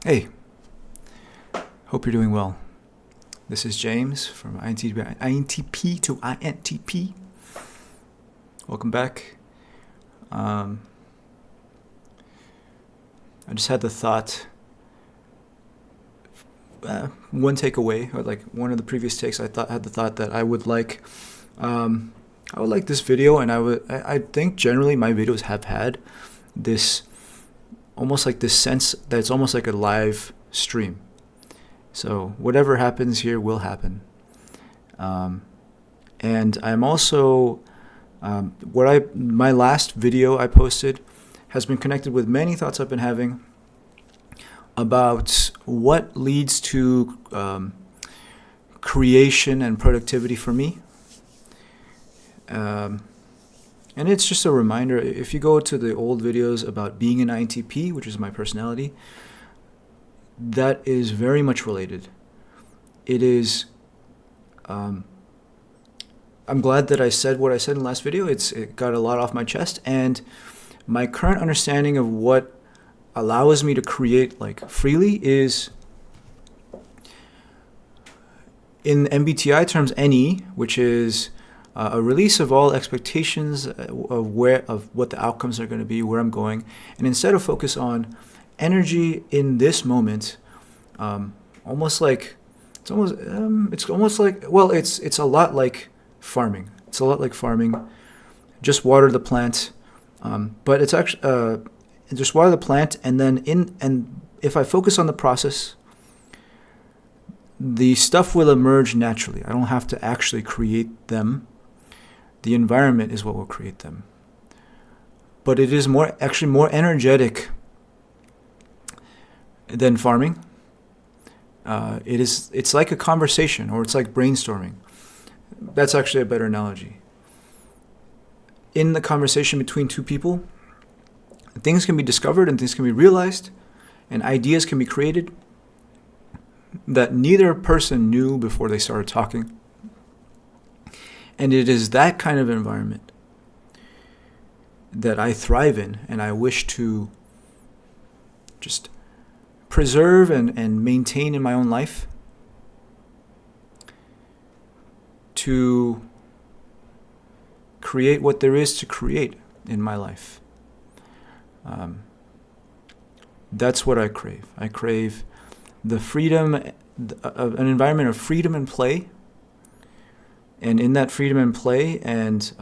Hey, hope you're doing well. This is James from INTP to INTP. Welcome back. I just had the thought, one takeaway, or like one of the previous takes, had the thought that I would like this video, and I think generally my videos have had this almost like this sense that it's almost like a live stream. So whatever happens here will happen. And I'm also, my last video I posted has been connected with many thoughts I've been having about what leads to creation and productivity for me. And it's just a reminder, if you go to the old videos about being an INTP, which is my personality, that is very much related. It is, I'm glad that I said what I said in the last video. It got a lot off my chest, and my current understanding of what allows me to create like freely is, in MBTI terms, NE, which is a release of all expectations of what the outcomes are going to be, where I'm going, and instead of focus on energy in this moment, it's a lot like farming. It's a lot like farming. Just water the plant, but it's actually just water the plant, and then if I focus on the process, the stuff will emerge naturally. I don't have to actually create them. The environment is what will create them. But it is more energetic than farming. It's like a conversation, or it's like brainstorming. That's actually a better analogy. In the conversation between two people, things can be discovered and things can be realized, and ideas can be created that neither person knew before they started talking. And it is that kind of environment that I thrive in, and I wish to just preserve and maintain in my own life, to create what there is to create in my life. That's what I crave. I crave the freedom, an environment of freedom and play. And in that freedom and play and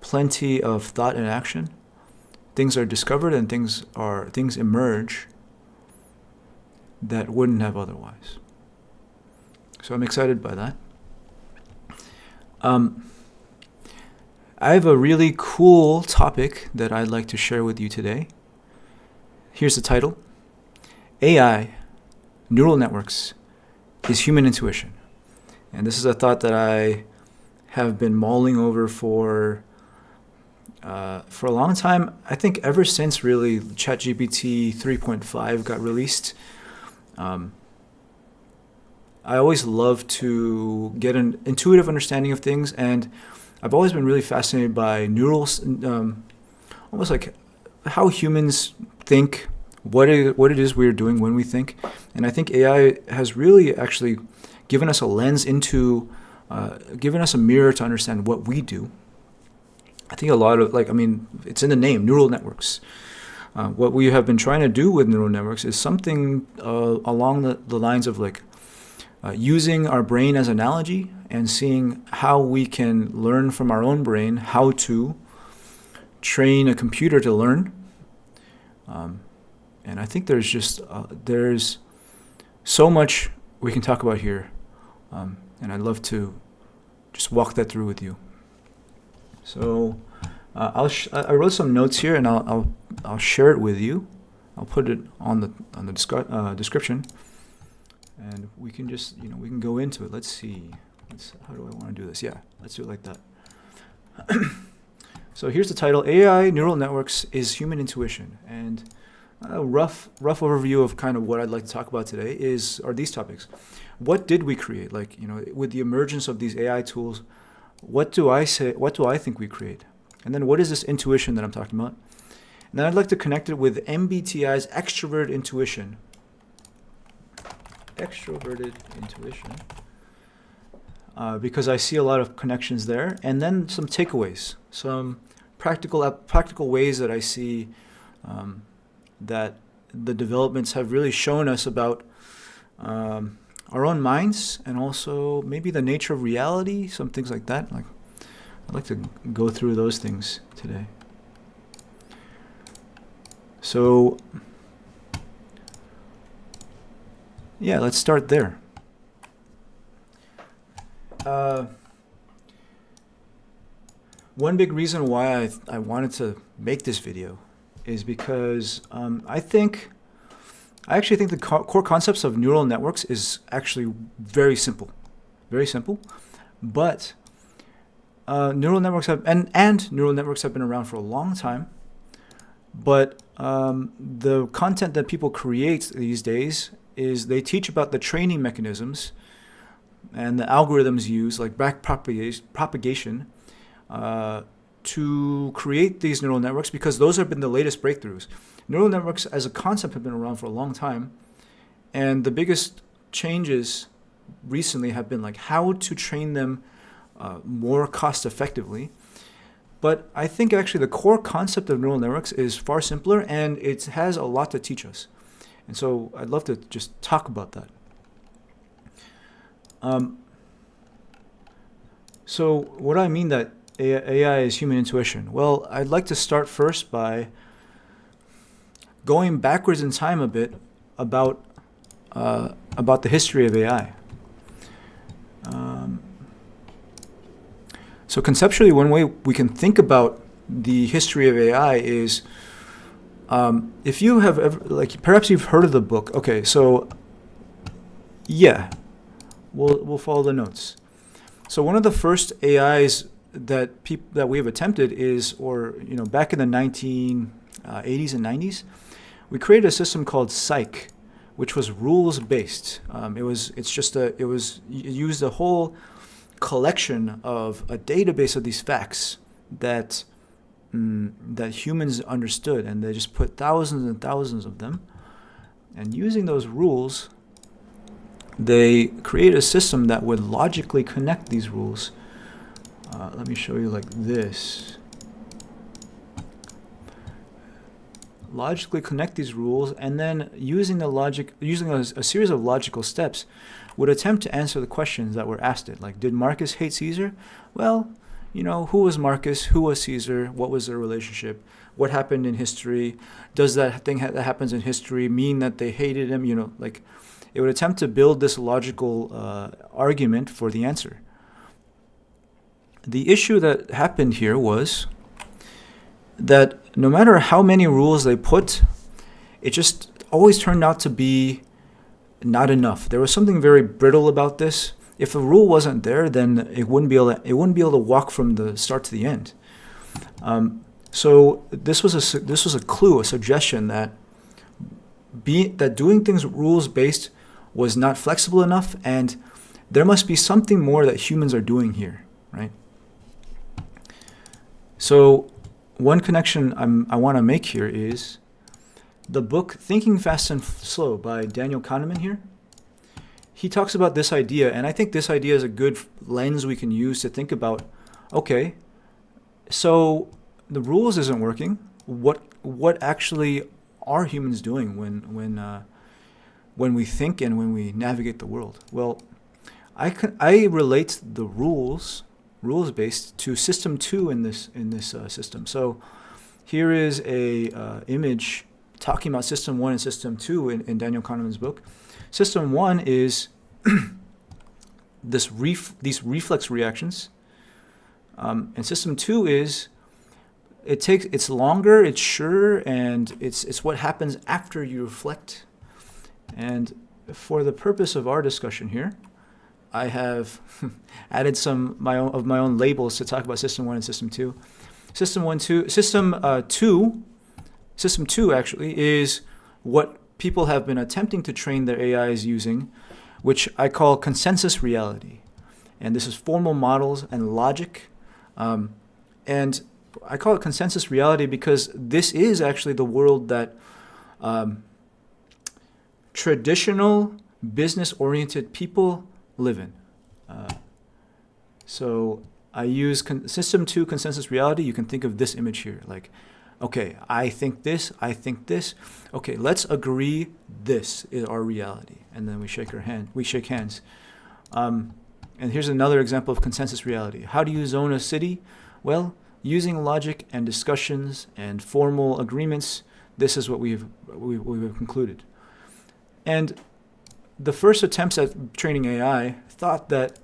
plenty of thought and action, things are discovered and things emerge that wouldn't have otherwise. So I'm excited by that. I have a really cool topic that I'd like to share with you today. Here's the title: AI, Neural Networks, is Human Intuition. And this is a thought that I have been mulling over for a long time. I think ever since really ChatGPT 3.5 got released. I always love to get an intuitive understanding of things, and I've always been really fascinated by neurals, almost like how humans think, what it is we're doing when we think. And I think AI has really actually given us a lens into, given us a mirror to understand what we do. I think a lot of, it's in the name, neural networks. What we have been trying to do with neural networks is something along the lines of using our brain as analogy and seeing how we can learn from our own brain how to train a computer to learn. And I think there's so much we can talk about here. And I'd love to just walk that through with you. So I wrote some notes here, and I'll share it with you. I'll put it on the description, and we can just we can go into it. Let's see. How do I want to do this? Yeah, let's do it like that. So here's the title: AI Neural Networks is Human Intuition, and a rough overview of kind of what I'd like to talk about today are these topics. What did we create? With the emergence of these AI tools, what do I think we create? And then what is this intuition that I'm talking about? And then I'd like to connect it with MBTI's extroverted intuition. Extroverted intuition. Because I see a lot of connections there. And then some takeaways, some practical ways that I see that the developments have really shown us about our own minds, and also maybe the nature of reality, some things like that. Like, I'd like to go through those things today. So, yeah, let's start there. One big reason why I wanted to make this video is because I actually think the core concepts of neural networks is actually very simple, but neural networks have neural networks have been around for a long time, but the content that people create these days is they teach about the training mechanisms and the algorithms used, like backpropagation, to create these neural networks, because those have been the latest breakthroughs. Neural networks as a concept have been around for a long time, and the biggest changes recently have been like how to train them more cost effectively. But I think actually the core concept of neural networks is far simpler, and it has a lot to teach us. And so I'd love to just talk about that. So what do I mean that AI is human intuition? Well, I'd like to start first by going backwards in time a bit about the history of AI. So conceptually, one way we can think about the history of AI is, if you have ever, like, perhaps you've heard of the book. Okay, so yeah, we'll follow the notes. So one of the first AIs that we have attempted is, back in the 1980s and 90s, we created a system called Psych, which was rules based. It used a whole collection of a database of these facts that humans understood, and they just put thousands and thousands of them. And using those rules, they created a system that would logically connect these rules. Let me show you like this. Logically connect these rules, and then using a series of logical steps, would attempt to answer the questions that were asked it. Like, did Marcus hate Caesar? Well, who was Marcus? Who was Caesar? What was their relationship? What happened in history? Does that thing that happens in history mean that they hated him? It would attempt to build this logical argument for the answer. The issue that happened here was that no matter how many rules they put, it just always turned out to be not enough. There was something very brittle about this. If a rule wasn't there, then it wouldn't be able to walk from the start to the end. So this was a clue, a suggestion that doing things rules based was not flexible enough, and there must be something more that humans are doing here, right? So one connection I want to make here is the book Thinking Fast and Slow by Daniel Kahneman here. He talks about this idea, and I think this idea is a good lens we can use to think about, okay, so the rules isn't working. What actually are humans doing when we think and when we navigate the world? Well, I relate the rules based to system 2 in this system. So here is a image talking about system 1 and system 2 in Daniel Kahneman's book. System 1 is these reflex reactions, and system 2 is it's longer, it's surer, and it's what happens after you reflect. And for the purpose of our discussion here, I have added some of my own labels to talk about system 1 and system 2. System 2 actually is what people have been attempting to train their AIs using, which I call consensus reality. And this is formal models and logic. And I call it consensus reality because this is actually the world that traditional business-oriented people live in. So I use system 2 consensus reality. You can think of this image here. Like, okay, I think this. Okay, let's agree this is our reality. And then we shake hands. And here's another example of consensus reality. How do you zone a city? Well, using logic and discussions and formal agreements, this is what we've concluded. And the first attempts at training AI thought that,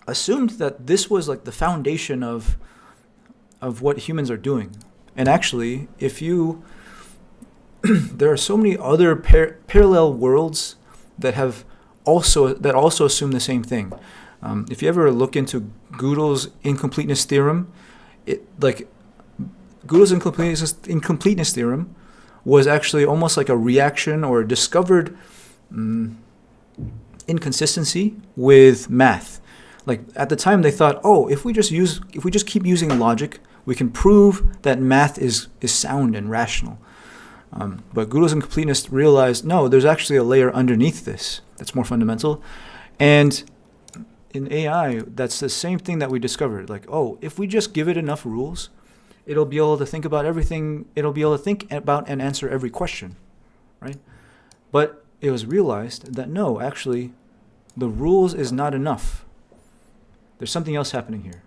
assumed that this was like the foundation of what humans are doing. And actually, if you, there are so many other parallel worlds that also assume the same thing. If you ever look into Gödel's incompleteness theorem, Gödel's incompleteness theorem was actually almost like a reaction or a discovered inconsistency with math. Like at the time they thought, oh, if we just keep using logic, we can prove that math is sound and rational. But Gödel's incompleteness realized, no, there's actually a layer underneath this that's more fundamental. And in AI, that's the same thing that we discovered. Like, oh, if we just give it enough rules, it'll be able to think about everything. It'll be able to think about and answer every question, right? But it was realized that no, actually, the rules is not enough. There's something else happening here.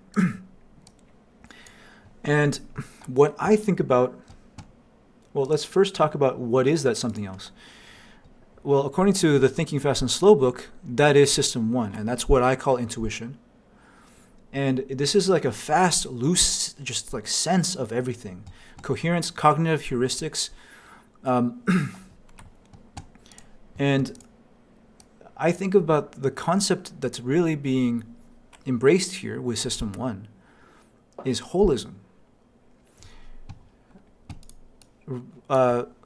And what I think about, well, let's first talk about what is that something else. Well, according to the Thinking Fast and Slow book, that is system 1, and that's what I call intuition. And this is like a fast, loose, just like sense of everything. Coherence, cognitive heuristics. And I think about the concept that's really being embraced here with system 1 is holism.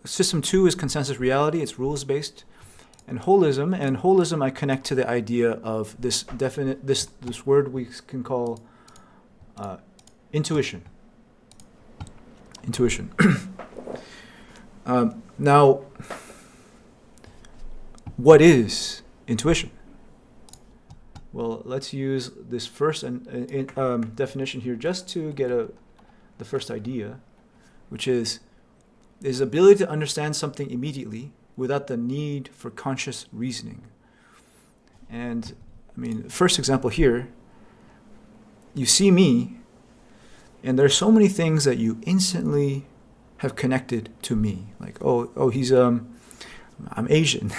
System 2 is consensus reality. It's rules-based. And holism I connect to the idea of this word we can call intuition. Intuition. Now, what is intuition? Well, let's use this first definition here just to get the first idea, which is ability to understand something immediately without the need for conscious reasoning. And I mean, first example here, you see me, and there's so many things that you instantly have connected to me. Like, oh, he's I'm Asian,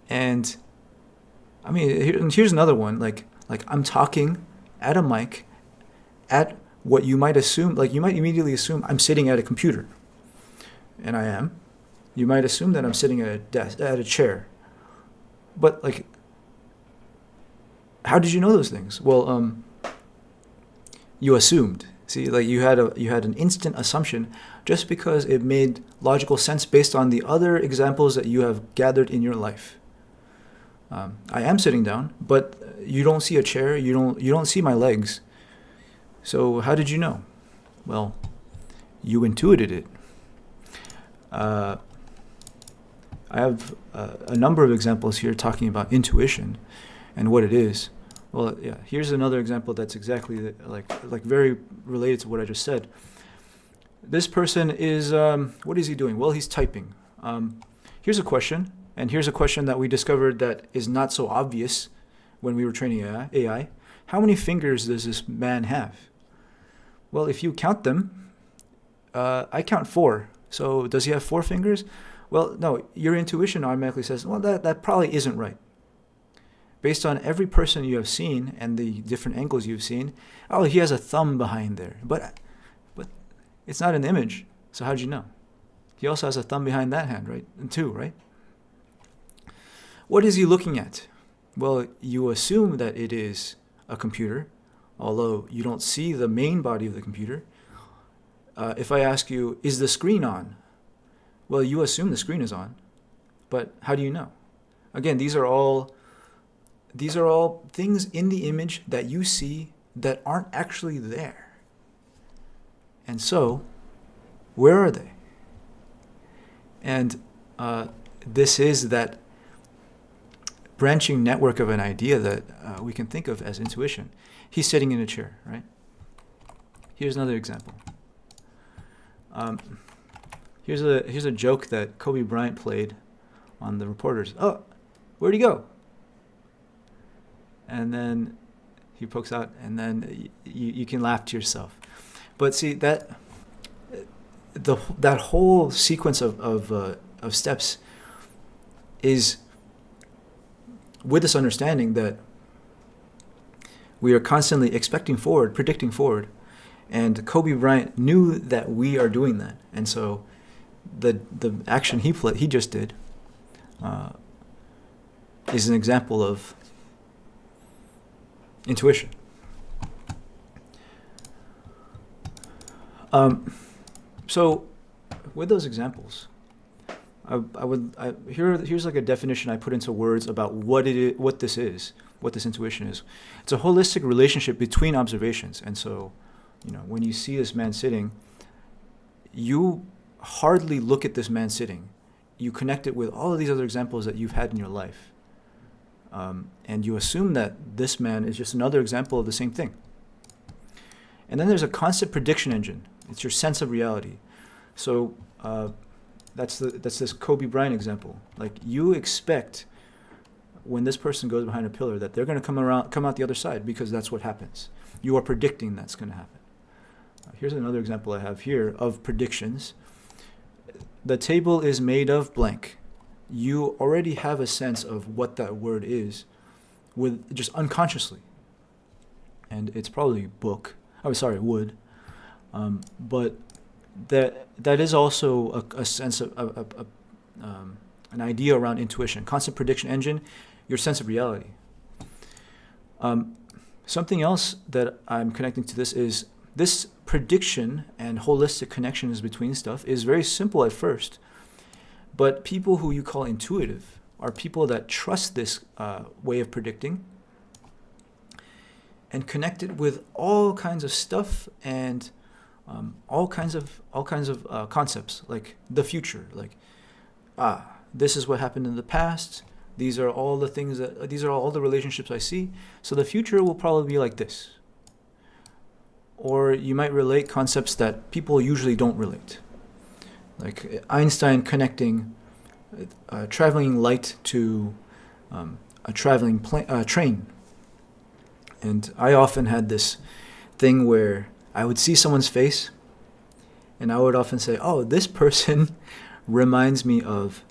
and I mean, here's another one. Like I'm talking at a mic, at what you might assume. Like you might immediately assume I'm sitting at a computer, and I am. You might assume that I'm sitting at a desk, at a chair, but like, how did you know those things? Well, you assumed. See, like you had an instant assumption just because it made logical sense based on the other examples that you have gathered in your life. I am sitting down, but you don't see a chair. You don't see my legs. So how did you know? Well, you intuited it. I have a number of examples here talking about intuition and what it is. Well, yeah, here's another example that's exactly like very related to what I just said. This person is, what is he doing? Well, he's typing. Here's a question, and here's a question that we discovered that is not so obvious when we were training AI. How many fingers does this man have? Well, if you count them, I count 4. So does he have 4 fingers? Well, no, your intuition automatically says, well, that probably isn't right. Based on every person you have seen and the different angles you've seen, oh, he has a thumb behind there. But it's not an image, so how'd you know? He also has a thumb behind that hand, right? And 2, right? What is he looking at? Well, you assume that it is a computer, although you don't see the main body of the computer. If I ask you, is the screen on? Well, you assume the screen is on, but how do you know? Again, these are all things in the image that you see that aren't actually there. And so, where are they? And this is that branching network of an idea that we can think of as intuition. He's sitting in a chair, right? Here's another example. Here's a joke that Kobe Bryant played on the reporters. Oh, where'd he go? And then he pokes out, and then you can laugh to yourself. But see that that whole sequence of steps is with this understanding that we are constantly expecting forward, predicting forward, and Kobe Bryant knew that we are doing that, and so the action he just did is an example of intuition. So with those examples, here's like a definition I put into words about what this intuition is. It's a holistic relationship between observations. And so, when you see this man sitting, you hardly look at this man sitting. You connect it with all of these other examples that you've had in your life. And you assume that this man is just another example of the same thing. And then there's a constant prediction engine. It's your sense of reality. So that's this Kobe Bryant example. Like, you expect when this person goes behind a pillar that they're going to come out the other side, because that's what happens. You are predicting that's going to happen. Here's another example I have here of predictions. The table is made of blank. You already have a sense of what that word is, with just unconsciously. And it's probably wood. But that is also a sense of an idea around intuition, constant prediction engine, your sense of reality. Something else that I'm connecting to this is this prediction and holistic connections between stuff is very simple at first, but people who you call intuitive are people that trust this way of predicting and connect it with all kinds of stuff and all kinds of concepts, like the future, like this is what happened in the past. These are all the relationships I see. So the future will probably be like this. Or you might relate concepts that people usually don't relate, like Einstein connecting traveling light to a traveling train. And I often had this thing where I would see someone's face, and I would often say, "Oh, this person reminds me of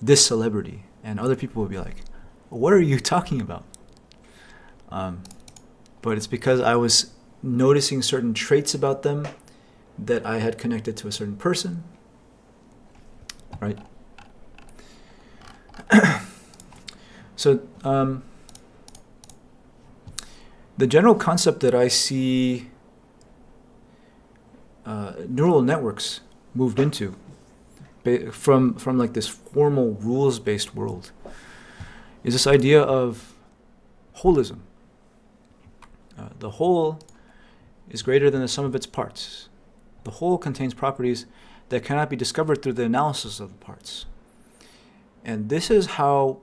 this celebrity," and other people would be like, "What are you talking about?" But it's because I was noticing certain traits about them that I had connected to a certain person, right? So the general concept that I see neural networks moved into from like this formal rules-based world is this idea of holism. The whole is greater than the sum of its parts. The whole contains properties that cannot be discovered through the analysis of the parts. And this is how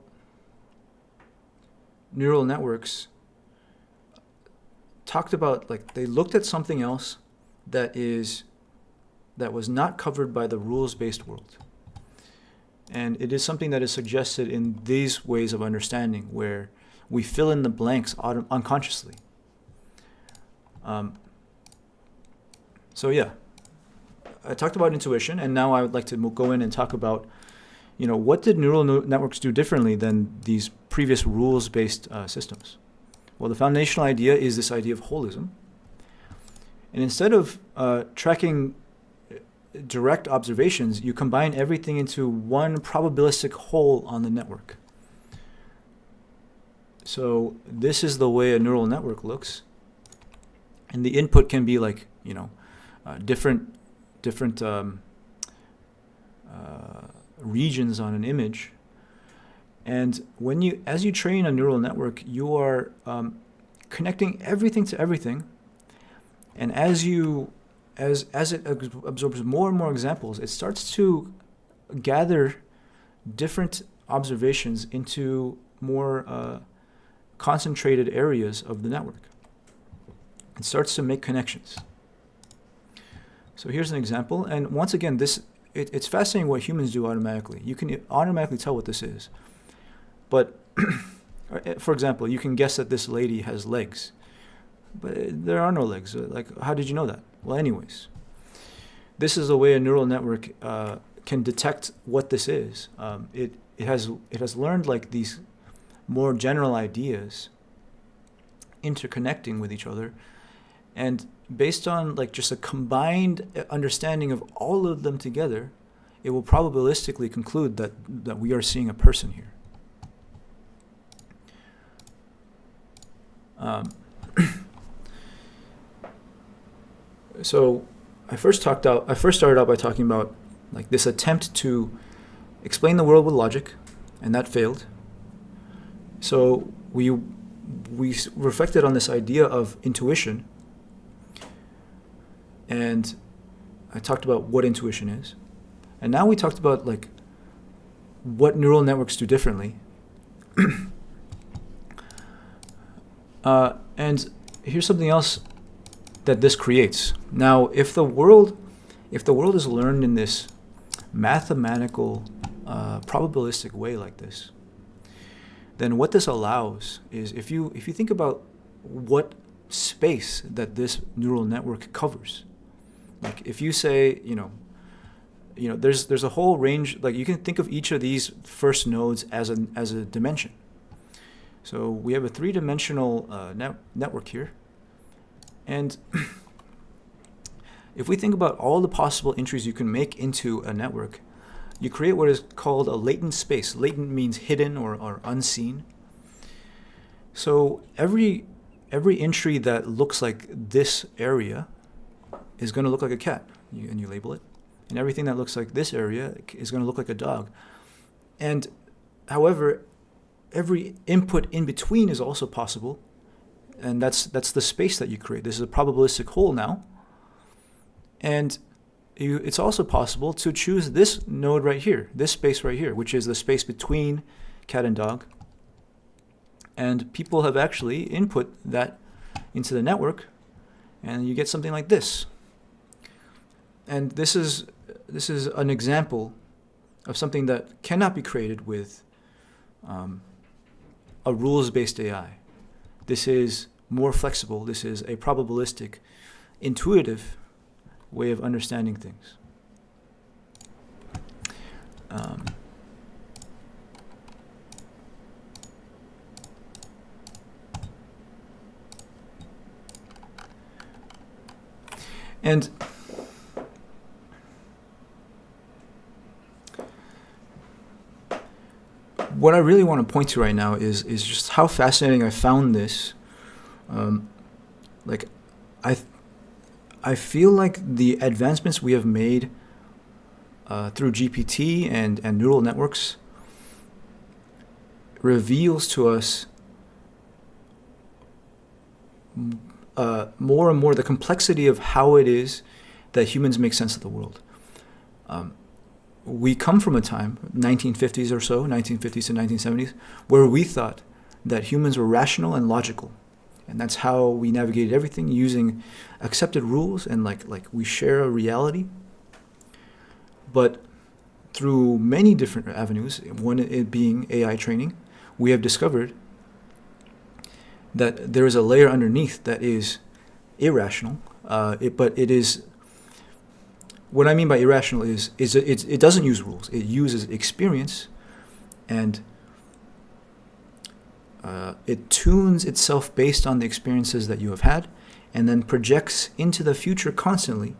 neural networks talked about, like, they looked at something else that was not covered by the rules-based world. And it is something that is suggested in these ways of understanding, where we fill in the blanks unconsciously. So yeah, I talked about intuition, and now I would like to go in and talk about, what did neural networks do differently than these previous rules-based systems? Well, the foundational idea is this idea of holism. And instead of tracking direct observations, you combine everything into one probabilistic whole on the network. So this is the way a neural network looks. And the input can be like, different regions on an image. And as you train a neural network, you are connecting everything to everything. And as it absorbs more and more examples, it starts to gather different observations into more concentrated areas of the network. It starts to make connections. So here's an example, and once again, it's fascinating what humans do automatically. You can automatically tell what this is. But for example, you can guess that this lady has legs, but there are no legs. Like, how did you know that? Well, anyways, this is the way a neural network can detect what this is. It has learned like these more general ideas interconnecting with each other, and based on like just a combined understanding of all of them together, it will probabilistically conclude that we are seeing a person here. So I first started out by talking about like this attempt to explain the world with logic, and that failed. So we reflected on this idea of intuition, and I talked about what intuition is. And now we talked about like what neural networks do differently. And here's something else that this creates. Now, if the world is learned in this mathematical, probabilistic way like this, then what this allows is if you think about what space that this neural network covers, like if you say, there's a whole range, like you can think of each of these first nodes as a dimension. So we have a three-dimensional network here. And if we think about all the possible entries you can make into a network, you create what is called a latent space. Latent means hidden or unseen. So every entry that looks like this area is going to look like a cat, and you label it. And everything that looks like this area is going to look like a dog. And however, every input in between is also possible, and that's the space that you create. This is a probabilistic whole now. And it's also possible to choose this node right here, this space right here, which is the space between cat and dog. And people have actually input that into the network, and you get something like this. And this is an example of something that cannot be created with a rules-based AI. This is more flexible. This is a probabilistic, intuitive way of understanding things. And what I really want to point to right now is just how fascinating I found this. I feel like the advancements we have made through GPT and neural networks reveals to us more and more the complexity of how it is that humans make sense of the world. We come from a time, 1950s or so, 1950s to 1970s, where we thought that humans were rational and logical. And that's how we navigated everything, using accepted rules, and like we share a reality. But through many different avenues, one it being AI training, we have discovered that there is a layer underneath that is irrational. But it is, what I mean by irrational is it doesn't use rules. It uses experience, and it tunes itself based on the experiences that you have had, and then projects into the future constantly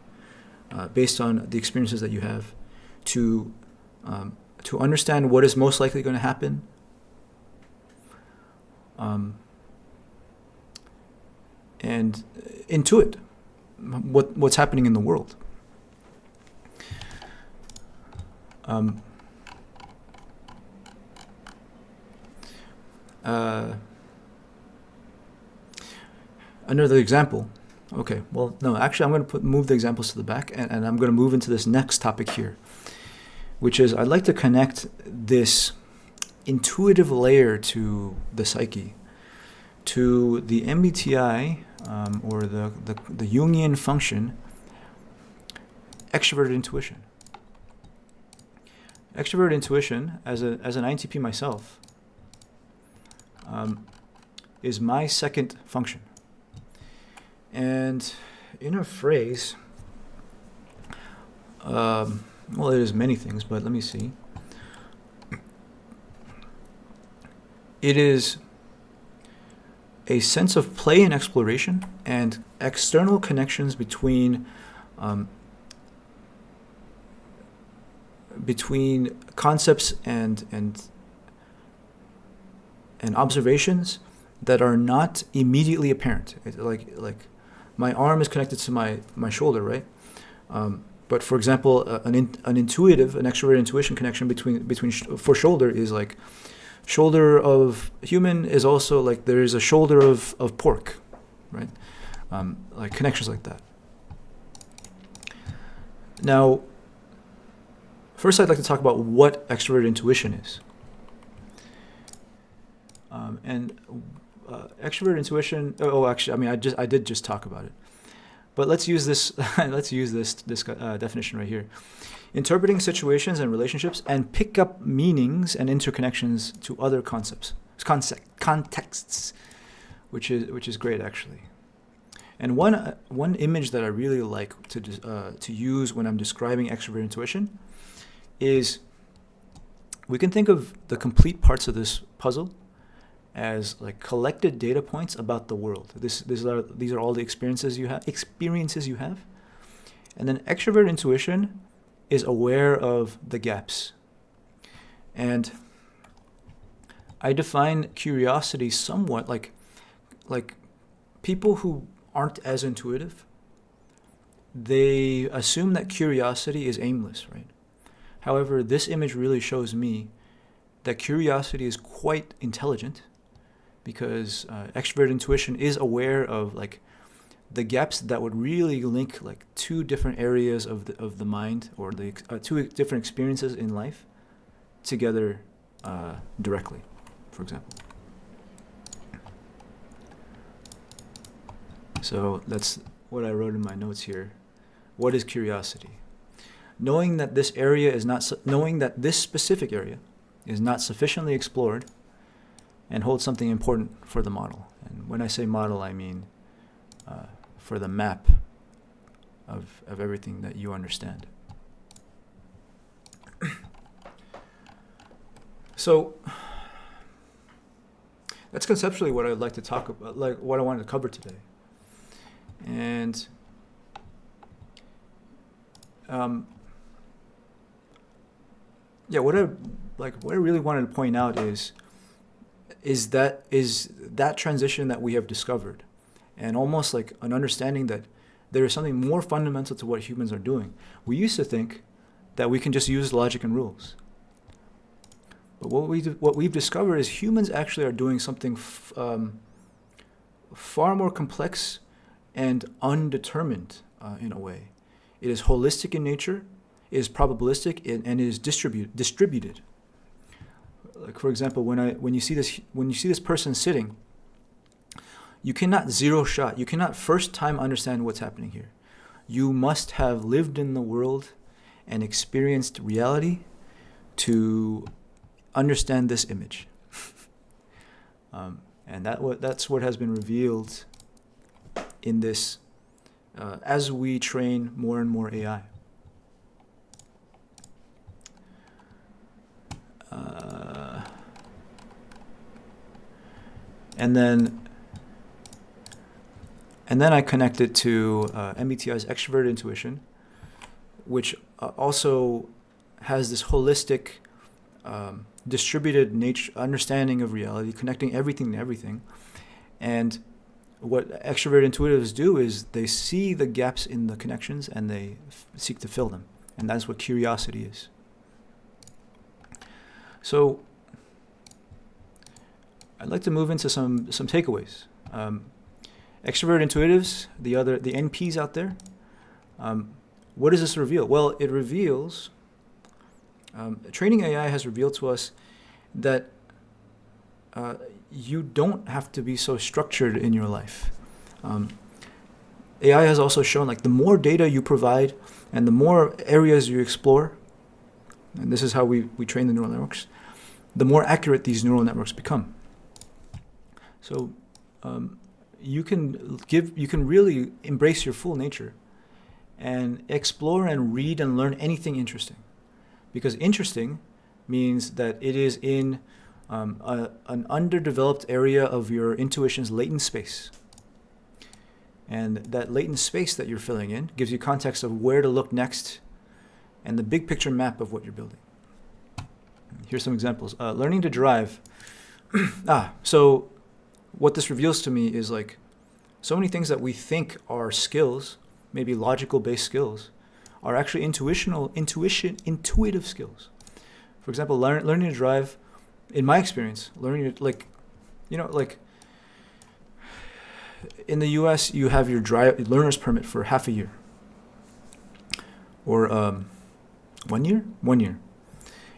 based on the experiences that you have to understand what is most likely going to happen, and intuit what's happening in the world. another example. Okay, well, no, actually, I'm going to move the examples to the back, and I'm going to move into this next topic here, which is I'd like to connect this intuitive layer to the psyche to the MBTI, or the Jungian function, extroverted intuition. Extroverted intuition, as an INTP myself, is my second function. And in a phrase, well, it is many things, but let me see. It is a sense of play and exploration and external connections between concepts and observations that are not immediately apparent. Like my arm is connected to my shoulder, right? But for example, an extroverted intuition connection between for shoulder is like shoulder of human is also like there is a shoulder of pork, right? Like connections like that. Now, first I'd like to talk about what extroverted intuition is. Extroverted intuition. Actually, I mean, I did just talk about it, but let's use this. Let's use this definition right here. Interpreting situations and relationships and pick up meanings and interconnections to other contexts, which is great actually. And one image that I really like to use when I'm describing extroverted intuition is we can think of the complete parts of this puzzle as like collected data points about the world. These are all the experiences you have, and then extroverted intuition is aware of the gaps. And I define curiosity somewhat like people who aren't as intuitive, they assume that curiosity is aimless, right? However, this image really shows me that curiosity is quite intelligent, because extroverted intuition is aware of like the gaps that would really link like two different areas of the mind, or the two different experiences in life together directly, for example. So that's what I wrote in my notes here. What is curiosity? Knowing that this specific area is not sufficiently explored and holds something important for the model. And when I say model, I mean for the map of everything that you understand. So that's conceptually what I'd like to talk about, like what I wanted to cover today. And what I really wanted to point out is that transition that we have discovered, and almost like an understanding that there is something more fundamental to what humans are doing. We used to think that we can just use logic and rules, but what we've discovered is humans actually are doing something far more complex and undetermined in a way. It is holistic in nature, it is probabilistic, and it is distributed. Like for example, when you see this person sitting, you cannot zero shot. You cannot first time understand what's happening here. You must have lived in the world and experienced reality to understand this image. And that's what has been revealed in this as we train more and more AI. And then I connect it to MBTI's extroverted intuition, which also has this holistic, distributed nature understanding of reality, connecting everything to everything. And what extroverted intuitives do is they see the gaps in the connections and they seek to fill them. And that's what curiosity is. So I'd like to move into some takeaways. Extrovert intuitives, the NPs out there. What does this reveal? Well, it reveals, training AI has revealed to us that you don't have to be so structured in your life. AI has also shown like the more data you provide and the more areas you explore, and this is how we train the neural networks, the more accurate these neural networks become. So you can really embrace your full nature and explore and read and learn anything interesting, because interesting means that it is in an underdeveloped area of your intuition's latent space. And that latent space that you're filling in gives you context of where to look next and the big picture map of what you're building. Here's some examples. Learning to drive. So what this reveals to me is like so many things that we think are skills, maybe logical based skills, are actually intuitive skills. For example, learning to drive, in my experience, learning to, like in the US, you have your learner's permit for half a year. Or 1 year? 1 year.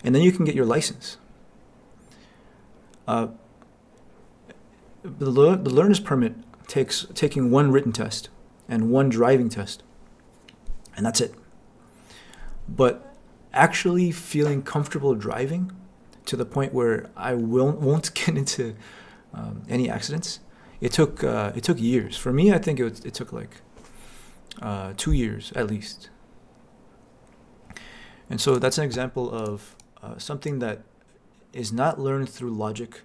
And then you can get your license. The learner's permit takes taking one written test and one driving test. And that's it. But actually feeling comfortable driving to the point where I won't get into any accidents, it took years. For me, I think it took like 2 years at least. And so that's an example of something that is not learned through logic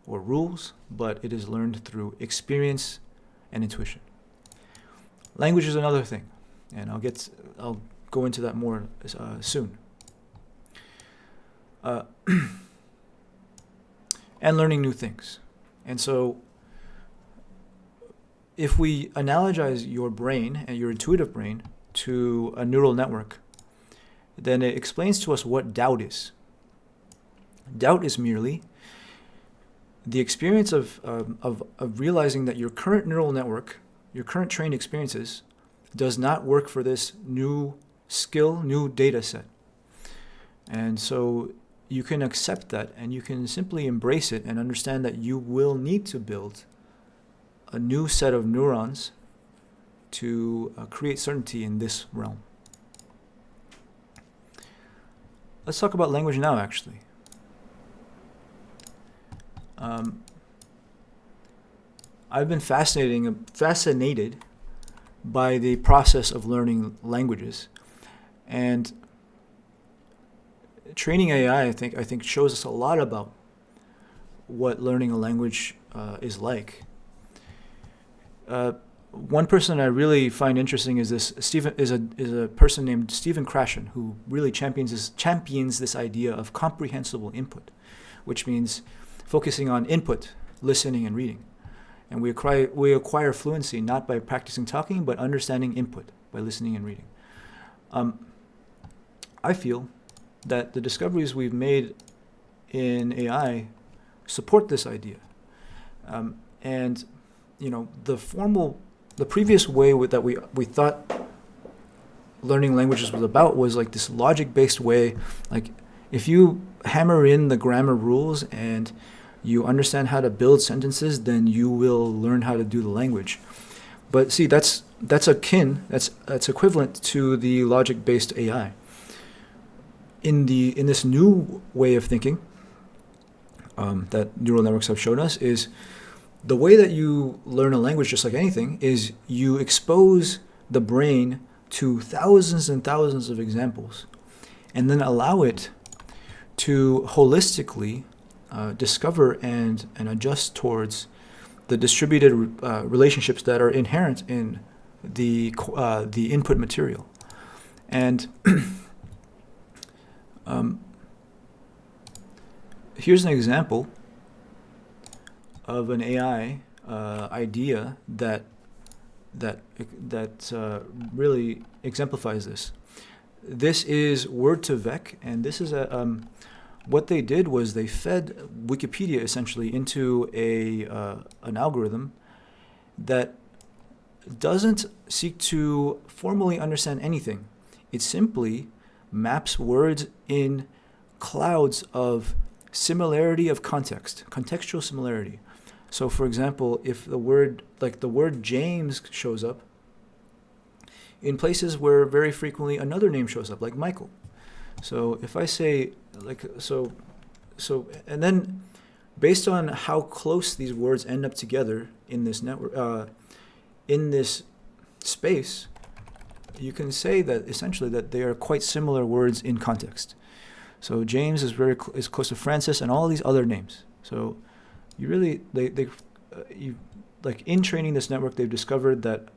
or rules, but it is learned through experience and intuition. Language is another thing, and I'll go into that more soon. And learning new things. And so if we analogize your brain and your intuitive brain to a neural network, then it explains to us what doubt is. Doubt is merely the experience of realizing that your current neural network, your current trained experiences, does not work for this new skill, new data set. And so you can accept that and you can simply embrace it and understand that you will need to build a new set of neurons to create certainty in this realm. Let's talk about language now, actually. I've been fascinated by the process of learning languages, and training AI, I think shows us a lot about what learning a language is like. One person I really find interesting is a person named Stephen Krashen, who really champions this idea of comprehensible input, which means focusing on input, listening, and reading. And we acquire fluency not by practicing talking, but understanding input by listening and reading. I feel that the discoveries we've made in AI support this idea. And the previous way that we thought learning languages was about was like this logic-based way. Like if you hammer in the grammar rules and you understand how to build sentences, then you will learn how to do the language. But see, that's equivalent to the logic-based AI. In this new way of thinking that neural networks have shown us is the way that you learn a language, just like anything, is you expose the brain to thousands and thousands of examples and then allow it to holistically discover and adjust towards the distributed relationships that are inherent in the input material. And here's an example of an AI idea that really exemplifies this. This is Word2Vec, and this is what they did was they fed Wikipedia essentially into an algorithm that doesn't seek to formally understand anything. It simply maps words in clouds of similarity of context, contextual similarity. So for example, if the word James shows up in places where very frequently another name shows up, like Michael. So if I say and then based on how close these words end up together in this network, in this space, you can say that essentially that they are quite similar words in context. So James is is close to Francis and all these other names. So you really in training this network, they've discovered that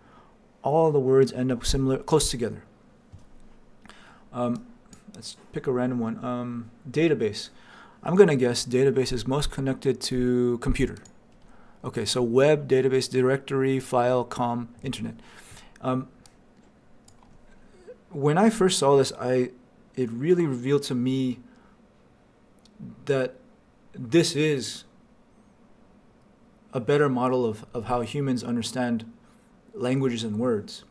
all the words end up close together. Let's pick a random one. Database. I'm gonna guess database is most connected to computer. Okay, so web, database, directory, file, internet. When I first saw this, it really revealed to me that this is a better model of how humans understand languages and words.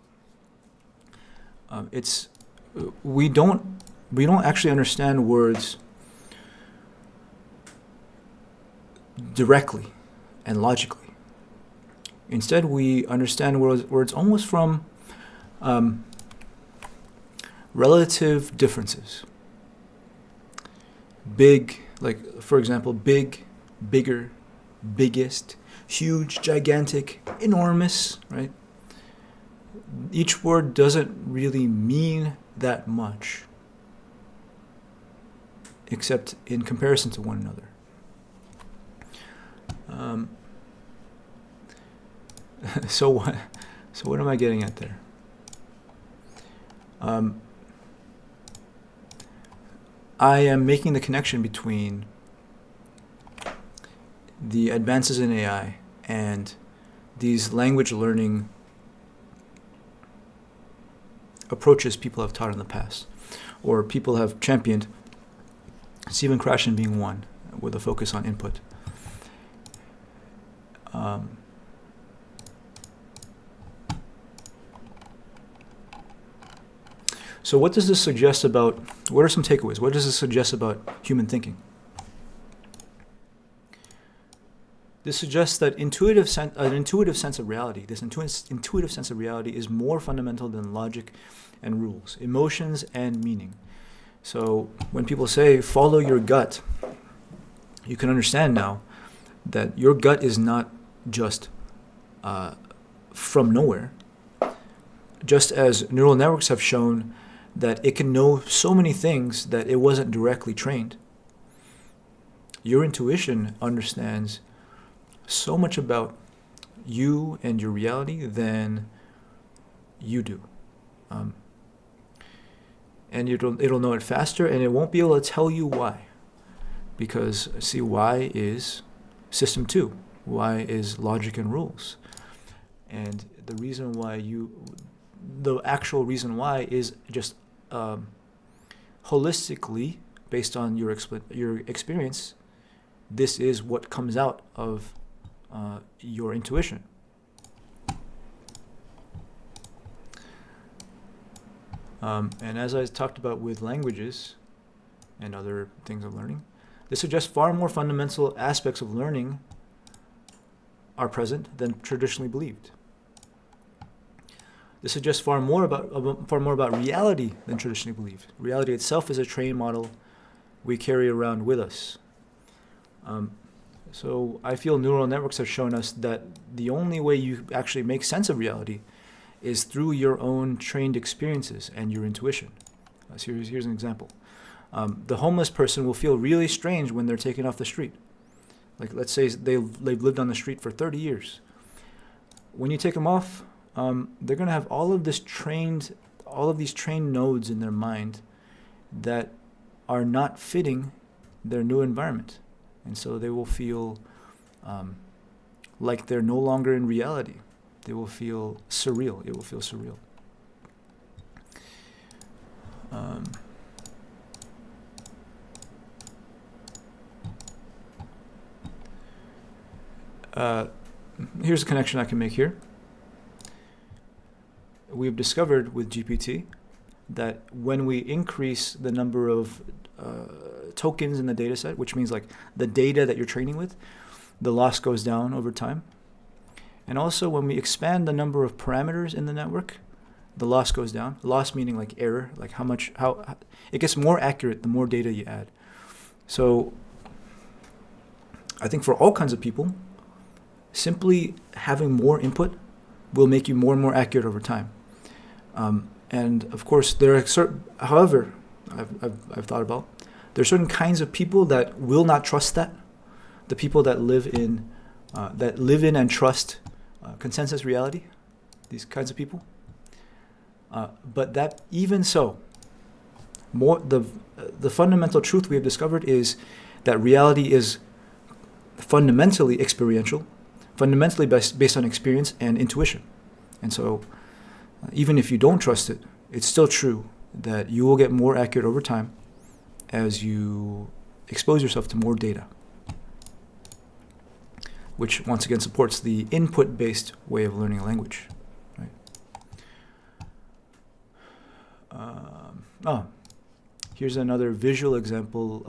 We don't actually understand words directly and logically. Instead, we understand words almost from relative differences. Big, like for example, big, bigger, biggest, huge, gigantic, enormous, right? Each word doesn't really mean that much, except in comparison to one another. So what am I getting at there? I am making the connection between the advances in AI and these language learning approaches people have taught in the past, or people have championed, Stephen Krashen being one, with a focus on input. So what does this suggest about, what are some takeaways? What does this suggest about human thinking? This suggests that an intuitive sense of reality, this intuitive sense of reality is more fundamental than logic and rules, emotions and meaning. So when people say, follow your gut, you can understand now that your gut is not just from nowhere. Just as neural networks have shown that it can know so many things that it wasn't directly trained, your intuition understands so much about you and your reality than you do. And it'll know it faster, and it won't be able to tell you why. Because, see, why is system 2. Why is logic and rules. And the reason why the actual reason why is just holistically, based on your experience, this is what comes out of your intuition. And as I talked about with languages and other things of learning, this suggests far more fundamental aspects of learning are present than traditionally believed. This suggests far more about reality than traditionally believed. Reality itself is a trained model we carry around with us. So I feel neural networks have shown us that the only way you actually make sense of reality is through your own trained experiences and your intuition. So here's an example. The homeless person will feel really strange when they're taken off the street. Like, let's say they've lived on the street for 30 years. When you take them off, they're going to have all of these trained nodes in their mind that are not fitting their new environment. And so they will feel like they're no longer in reality. They will feel surreal. It will feel surreal. Here's a connection I can make here. we have discovered with GPT that when we increase the number of tokens in the data set, which means like the data that you're training with, the loss goes down over time. And also when we expand the number of parameters in the network, the loss goes down. Loss meaning like error, like how it gets more accurate the more data you add. So I think for all kinds of people, simply having more input will make you more and more accurate over time. And of course, there are certain, however, I've thought about, there are certain kinds of people that will not trust that. The people that live in and trust consensus reality, these kinds of people. But that even so, the fundamental truth we have discovered is that reality is fundamentally experiential, fundamentally based on experience and intuition. And so even if you don't trust it, it's still true that you will get more accurate over time as you expose yourself to more data, which once again supports the input-based way of learning a language. Right? Here's another visual example,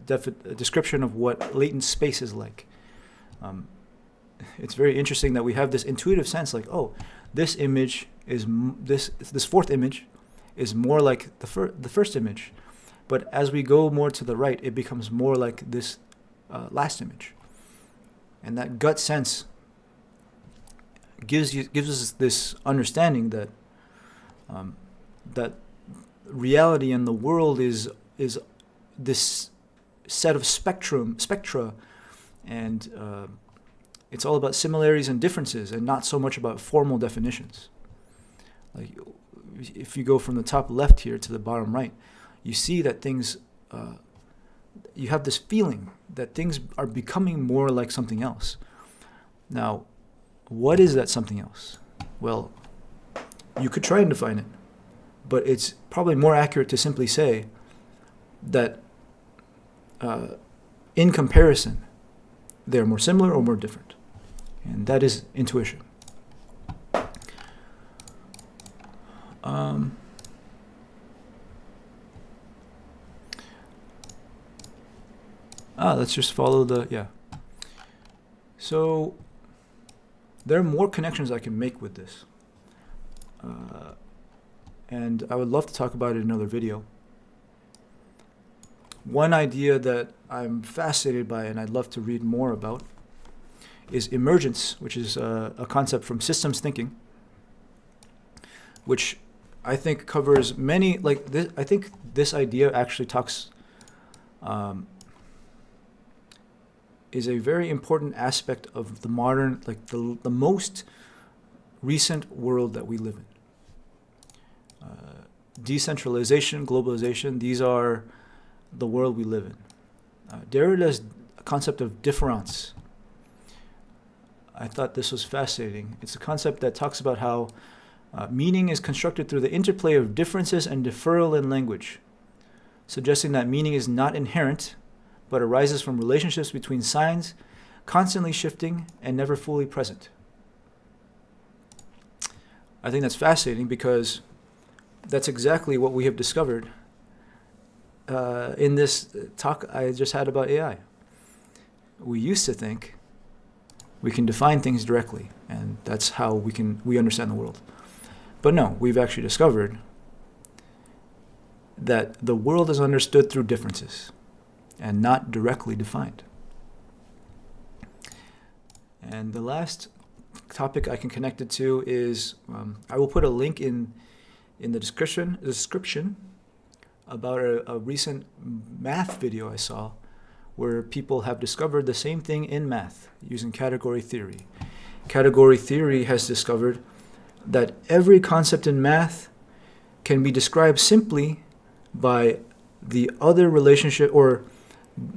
a description of what latent space is like. It's very interesting that we have this intuitive sense, like, oh, this image is this fourth image is more like the first image, but as we go more to the right, it becomes more like this last image, and that gut sense gives us this understanding that that reality and the world is this set of spectra, and it's all about similarities and differences, and not so much about formal definitions. Like if you go from the top left here to the bottom right, you see that things, you have this feeling that things are becoming more like something else. Now, what is that something else? Well, you could try and define it, but it's probably more accurate to simply say that in comparison, they're more similar or more different. And that is intuition. Let's just follow the. So there are more connections I can make with this. And I would love to talk about it in another video. One idea that I'm fascinated by and I'd love to read more about is emergence, which is a concept from systems thinking, which I think covers many, like this. I think this idea actually talks, is a very important aspect of the modern, like the most recent world that we live in. Decentralization, globalization, these are the world we live in. Derrida's concept of difference, I thought this was fascinating. It's a concept that talks about how meaning is constructed through the interplay of differences and deferral in language, suggesting that meaning is not inherent, but arises from relationships between signs, constantly shifting and never fully present. I think that's fascinating because that's exactly what we have discovered in this talk I just had about AI. We used to think we can define things directly, and that's how we understand the world. But no, we've actually discovered that the world is understood through differences and not directly defined. And the last topic I can connect it to is, I will put a link in the description about a recent math video I saw where people have discovered the same thing in math using category theory. Category theory has discovered that every concept in math can be described simply by the other relationship, or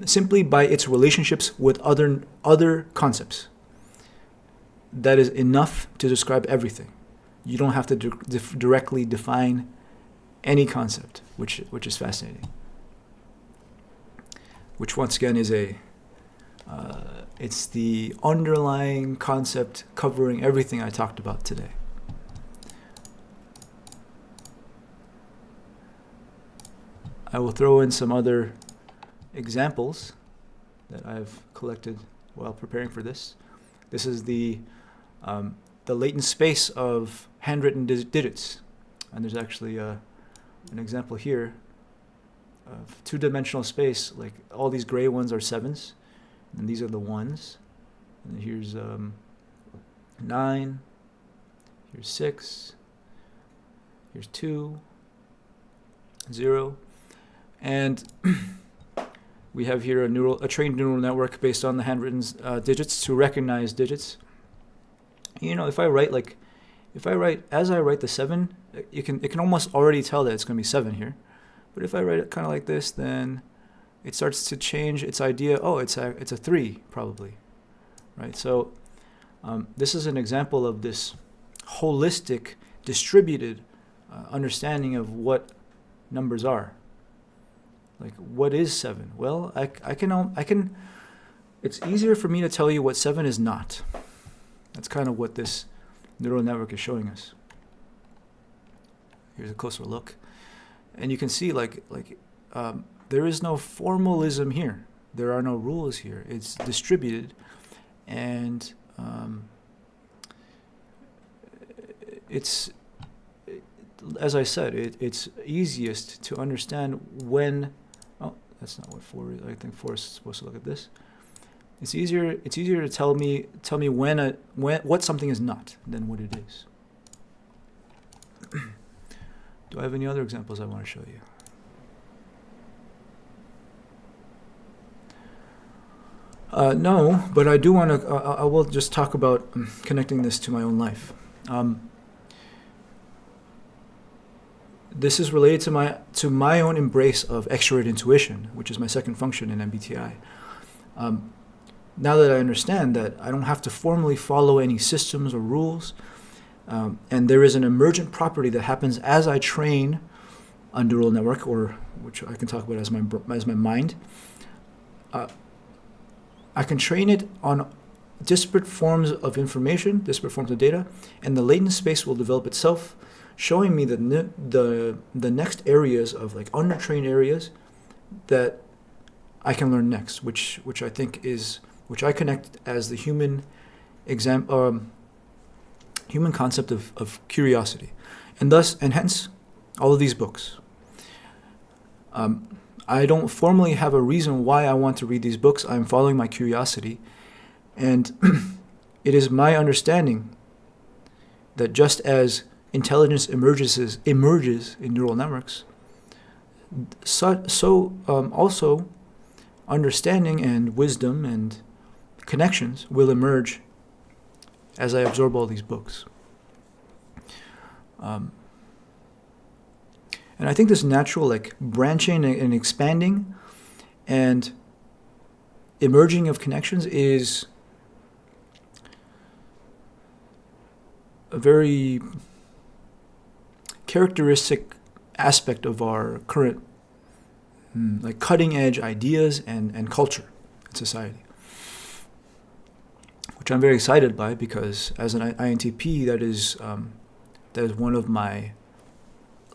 simply by its relationships with other concepts. That is enough to describe everything. You don't have to directly define any concept, which is fascinating. Which once again is it's the underlying concept covering everything I talked about today. I will throw in some other examples that I've collected while preparing for this. This is the latent space of handwritten digits. And there's actually an example here of two-dimensional space. Like all these gray ones are 7s, and these are the 1s. And here's 9, here's 6, here's 2, 0. And we have here a trained neural network based on the handwritten digits to recognize digits. You know, if I write as I write the 7, it can almost already tell that it's going to be 7 here. But if I write it kind of like this, then it starts to change its idea. Oh, it's a 3 probably, right? So this is an example of this holistic, distributed understanding of what numbers are. Like, what is 7? Well, I can. It's easier for me to tell you what 7 is not. That's kind of what this neural network is showing us. Here's a closer look, and you can see there is no formalism here. There are no rules here. It's distributed, and as I said, it's easiest to understand when. Oh, that's not what 4 is. I think 4 is supposed to look at this. It's easier to tell me when what something is not than what it is. Do I have any other examples I want to show you? No, but I do want to. I will just talk about connecting this to my own life. This is related to my own embrace of extroverted intuition, which is my second function in MBTI. Now that I understand that I don't have to formally follow any systems or rules, and there is an emergent property that happens as I train a neural network, or which I can talk about as my mind. I can train it on disparate forms of information, disparate forms of data, and the latent space will develop itself, showing me the next areas of undertrained areas that I can learn next, which I think is which I connect as the human concept of curiosity, and hence all of these books. I don't formally have a reason why I want to read these books. I'm following my curiosity, and it is my understanding that just as intelligence emerges in neural networks, so also understanding and wisdom and connections will emerge as I absorb all these books. And I think this natural branching and expanding and emerging of connections is a very characteristic aspect of our current cutting edge ideas and culture in society, which I'm very excited by, because as an INTP, that is one of my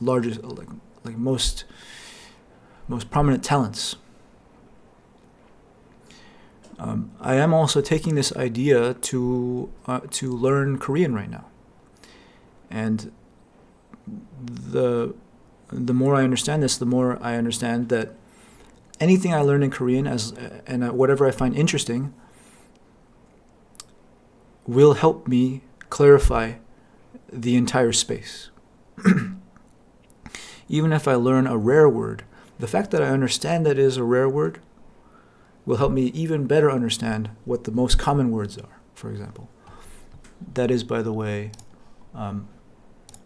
largest, most prominent talents. I am also taking this idea to learn Korean right now, and the more I understand this, the more I understand that anything I learn in Korean and whatever I find interesting will help me clarify the entire space. Even if I learn a rare word, the fact that I understand that it is a rare word will help me even better understand what the most common words are, for example. That is, by the way,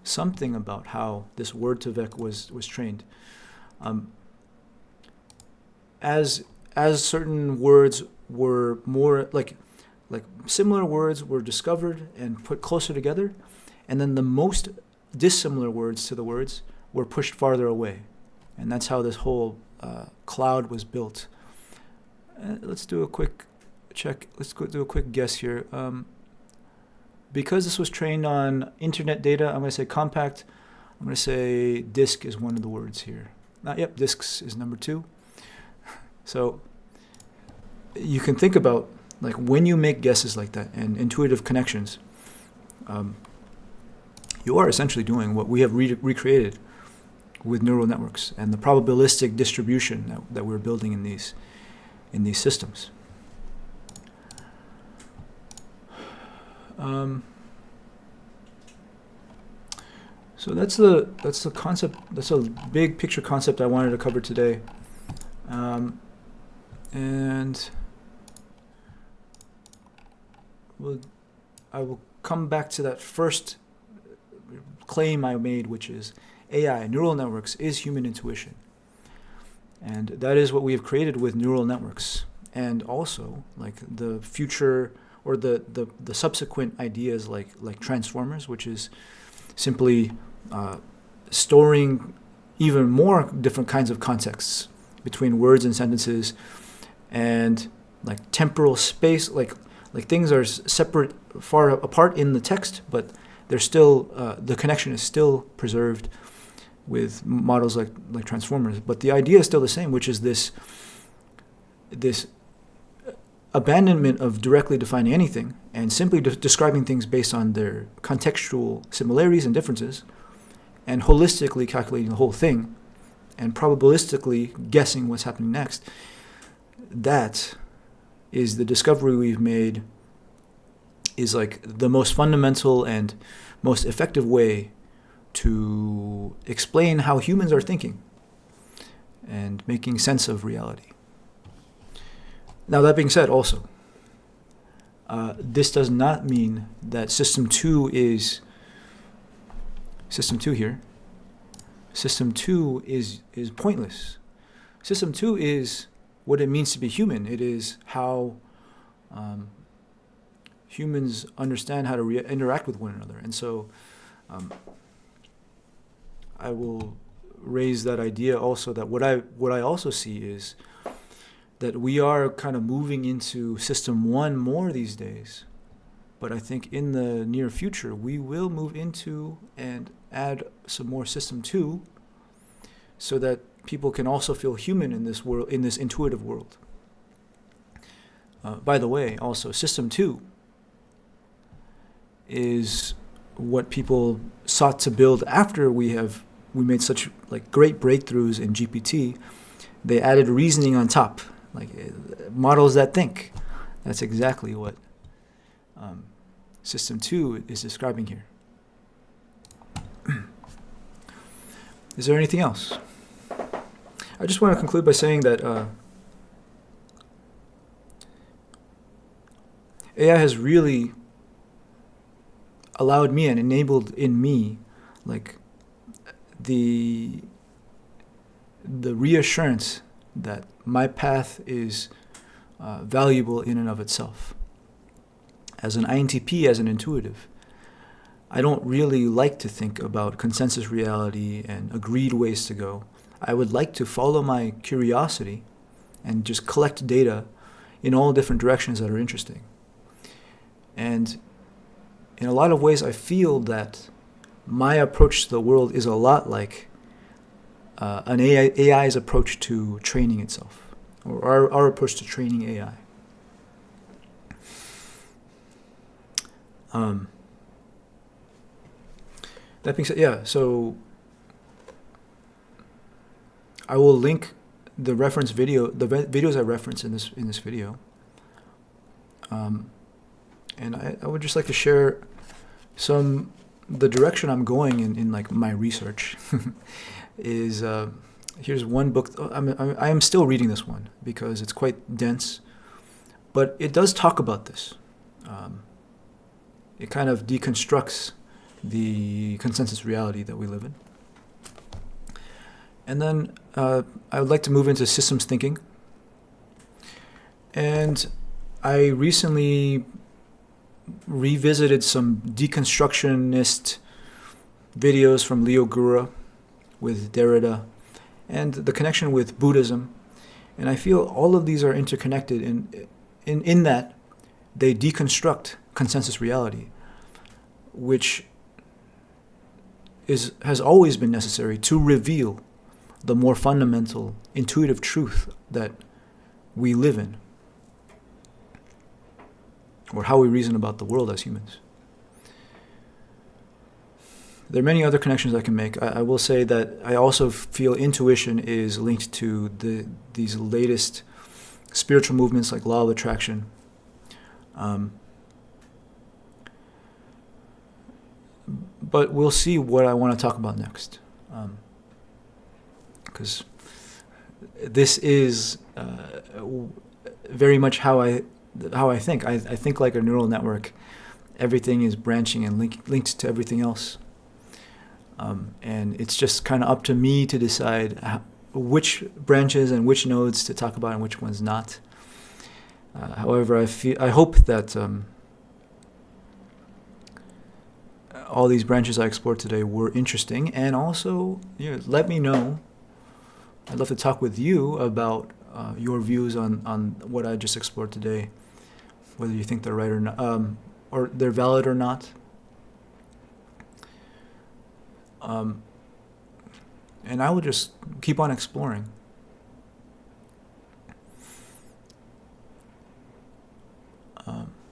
something about how this word Tvek was trained. As certain words were more like similar words were discovered and put closer together, and then the most dissimilar words to the words were pushed farther away, and that's how this whole cloud was built. Let's do a quick check. Let's do a quick guess here. Because this was trained on internet data, I'm going to say compact. I'm going to say disk is one of the words here. Yep, disks is number 2. So you can think about, like, when you make guesses like that and intuitive connections, you are essentially doing what we have recreated with neural networks and the probabilistic distribution that we're building in these systems. So that's the concept. That's a big picture concept I wanted to cover today, and I will come back to that first claim I made, which is AI, neural networks, is human intuition. And that is what we have created with neural networks. And also, like, the future or the subsequent ideas like transformers, which is simply storing even more different kinds of contexts between words and sentences, and like temporal space, like things are separate, far apart in the text, but they're still the connection is still preserved with models like transformers. But the idea is still the same, which is this abandonment of directly defining anything and simply describing things based on their contextual similarities and differences, and holistically calculating the whole thing and probabilistically guessing what's happening next. That is the discovery we've made, is like the most fundamental and most effective way to explain how humans are thinking and making sense of reality. Now, that being said, also, this does not mean that System 2 is System 2 here. System 2 is pointless. System 2 is what it means to be human. It is how humans understand how to interact with one another. And so I will raise that idea also, that what I also see is that we are kind of moving into System 1 more these days. But I think in the near future, we will move into and add some more System 2 so that people can also feel human in this world, in this intuitive world. By the way, also, System 2 is what people sought to build after we made such like great breakthroughs in GPT. They added reasoning on top, like models that think. That's exactly what System 2 is describing here. Is there anything else? I just want to conclude by saying that AI has really allowed me and enabled in me like the reassurance that my path is valuable in and of itself. As an INTP, as an intuitive, I don't really like to think about consensus reality and agreed ways to go. I would like to follow my curiosity and just collect data in all different directions that are interesting. And in a lot of ways, I feel that my approach to the world is a lot like an AI's approach to training itself, or our approach to training AI. That being said, yeah, so I will link the reference video, the videos I reference in this video. And I would just like to share the direction I'm going in like my research is, here's one book. I am still reading this one because it's quite dense, but it does talk about this. It kind of deconstructs the consensus reality that we live in. And then I would like to move into systems thinking. And I recently revisited some deconstructionist videos from Leo Gura with Derrida and the connection with Buddhism. And I feel all of these are interconnected in that they deconstruct consensus reality, which has always been necessary to reveal the more fundamental, intuitive truth that we live in, or how we reason about the world as humans. There are many other connections I can make. I will say that I also feel intuition is linked to these latest spiritual movements like law of attraction. But we'll see what I want to talk about next. Because this is very much how I think. I think like a neural network. Everything is branching and linked to everything else. And it's just kind of up to me to decide which branches and which nodes to talk about and which ones not. However, I hope that all these branches I explored today were interesting, and also let me know. I'd love to talk with you about your views on what I just explored today, whether you think they're right or not, or they're valid or not. And I will just keep on exploring.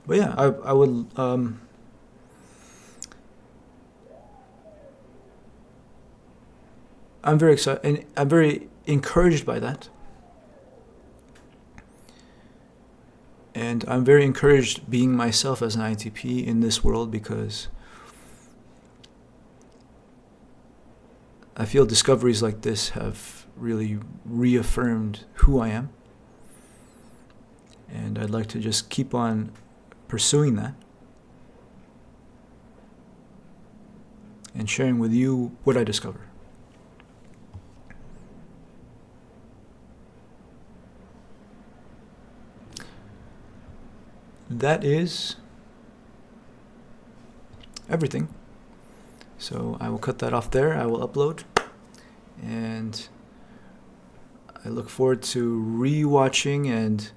But yeah, I would. I'm very excited, and I'm very encouraged by that. And I'm very encouraged being myself as an INTP in this world, because I feel discoveries like this have really reaffirmed who I am. And I'd like to just keep on pursuing that and sharing with you what I discover. That is everything. So I will cut that off there. I will upload. And I look forward to re-watching and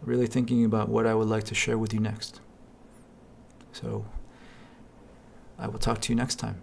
really thinking about what I would like to share with you next. So I will talk to you next time.